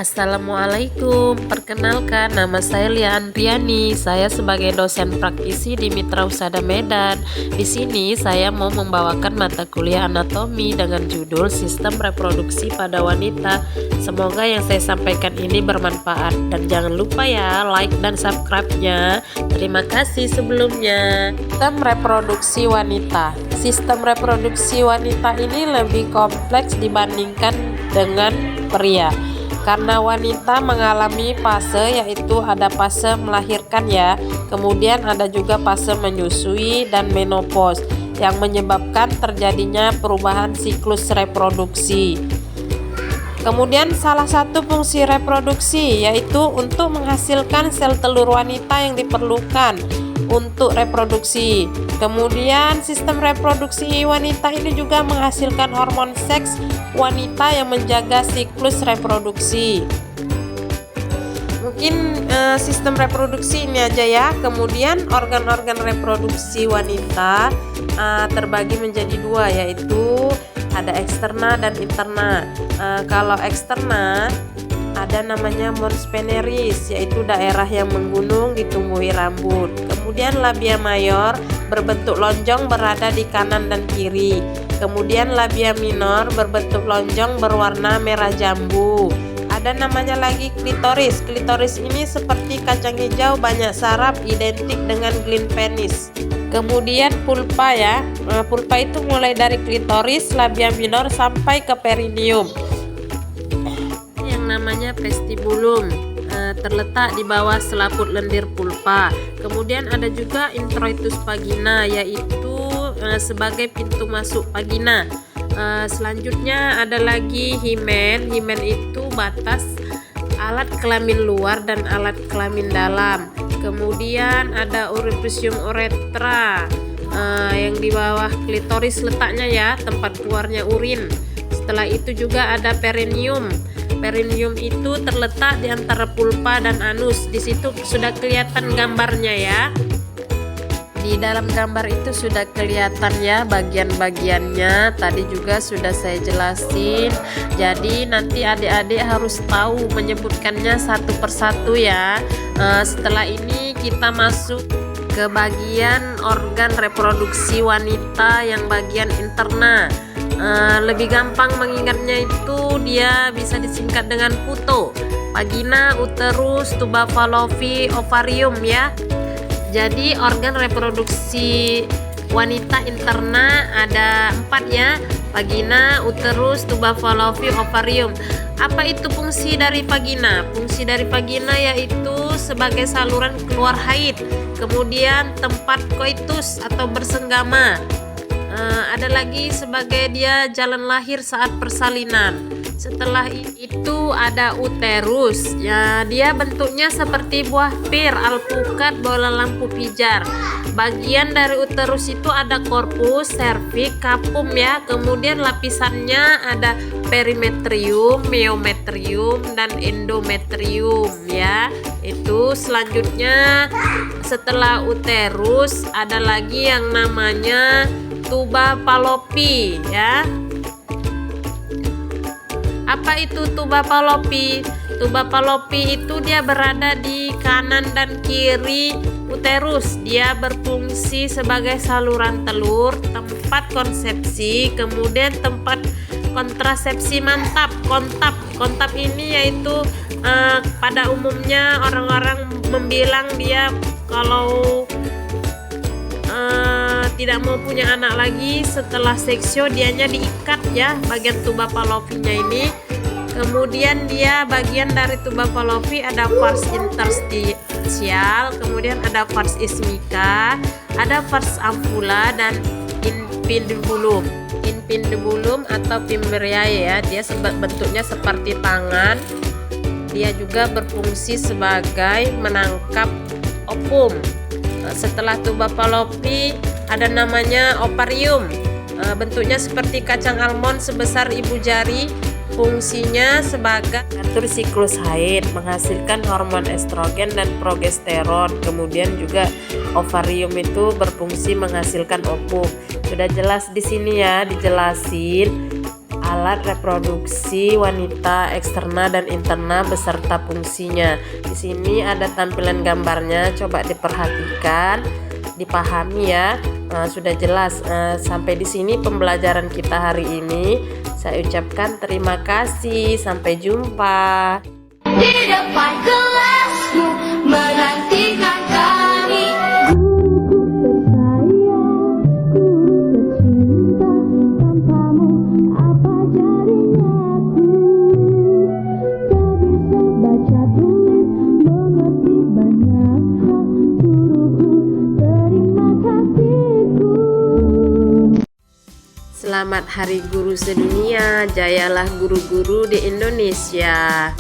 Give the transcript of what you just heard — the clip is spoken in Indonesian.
Assalamualaikum, perkenalkan nama saya Lia Andriani. Saya sebagai dosen praktisi di Mitra Husada Medan. Di sini saya mau membawakan mata kuliah anatomi dengan judul Sistem Reproduksi pada Wanita. Semoga yang saya sampaikan ini bermanfaat dan jangan lupa ya like dan subscribe-nya. Terima kasih sebelumnya. Sistem reproduksi wanita. Sistem reproduksi wanita ini lebih kompleks dibandingkan dengan pria. Karena wanita mengalami fase, yaitu ada fase melahirkan ya, kemudian ada juga fase menyusui dan menopause yang menyebabkan terjadinya perubahan siklus reproduksi. Kemudian salah satu fungsi reproduksi yaitu untuk menghasilkan sel telur wanita yang diperlukan untuk reproduksi. Kemudian sistem reproduksi wanita ini juga menghasilkan hormon seks wanita yang menjaga siklus reproduksi. Mungkin sistem reproduksi ini aja ya. Kemudian organ-organ reproduksi wanita terbagi menjadi dua, yaitu ada eksterna dan interna. Kalau eksterna ada namanya mons veneris, yaitu daerah yang menggunung ditumbuhi rambut. Kemudian labia mayor berbentuk lonjong berada di kanan dan kiri. Kemudian labia minor berbentuk lonjong berwarna merah jambu. Ada namanya lagi klitoris. Klitoris ini seperti kacang hijau banyak saraf, identik dengan gland penis. Kemudian pulpa ya. Pulpa itu mulai dari klitoris, labia minor sampai ke perineum. Yang namanya vestibulum terletak di bawah selaput lendir pulpa. Kemudian ada juga introitus vagina, yaitu sebagai pintu masuk vagina. Selanjutnya ada lagi himen. Himen itu batas alat kelamin luar dan alat kelamin dalam. Kemudian ada orificium uretra yang di bawah klitoris letaknya ya, tempat keluarnya urin. Setelah itu juga ada perineum. Perineum itu terletak di antara pulpa dan anus. Di situ sudah kelihatan gambarnya ya. Di dalam gambar itu sudah kelihatan ya bagian-bagiannya. Tadi juga sudah saya jelasin. Jadi nanti adik-adik harus tahu menyebutkannya satu persatu ya. Setelah ini kita masuk ke bagian organ reproduksi wanita yang bagian interna. Lebih gampang mengingatnya itu dia bisa disingkat dengan PUTO: vagina, uterus, tuba fallopi, ovarium ya. Jadi organ reproduksi wanita interna ada 4 ya: vagina, uterus, tuba fallopi, ovarium. Apa itu fungsi dari vagina? Fungsi dari vagina yaitu sebagai saluran keluar haid, kemudian tempat koitus atau bersenggama. Ada lagi sebagai dia jalan lahir saat persalinan. Setelah itu ada uterus ya, dia bentuknya seperti buah pir, alpukat, bola lampu pijar. Bagian dari uterus itu ada korpus, serviks, kapum ya. Kemudian lapisannya ada perimetrium, meometrium, dan endometrium ya. Itu selanjutnya setelah uterus ada lagi yang namanya tuba fallopi ya. Apa itu tuba fallopi? Tuba fallopi itu dia berada di kanan dan kiri uterus. Dia berfungsi sebagai saluran telur, tempat konsepsi, kemudian tempat kontrasepsi mantap, kontap ini yaitu pada umumnya orang-orang membilang dia kalau tidak mau punya anak lagi setelah seksio, dianya diikat ya bagian tuba fallopinya ini. Kemudian dia bagian dari tuba fallopi ada vas interstitial, kemudian ada vas ismica, ada vas ampulla, dan infundibulum. Infundibulum atau Fimbriae ya, dia bentuknya seperti tangan. Dia juga berfungsi sebagai menangkap ovum. Setelah tuba fallopi ada namanya ovarium. Bentuknya seperti kacang almond sebesar ibu jari. Fungsinya sebagai atur siklus haid, menghasilkan hormon estrogen dan progesteron. Kemudian juga ovarium itu berfungsi menghasilkan ovum. Sudah jelas di sini ya, dijelasin alat reproduksi wanita eksterna dan interna beserta fungsinya. Di sini ada tampilan gambarnya, coba diperhatikan, dipahami ya. Sudah jelas. Sampai di sini pembelajaran kita hari ini. Saya ucapkan terima kasih, sampai jumpa. Di depan kelasmu menantikan kami. Selamat Hari Guru Sedunia, jayalah guru-guru di Indonesia.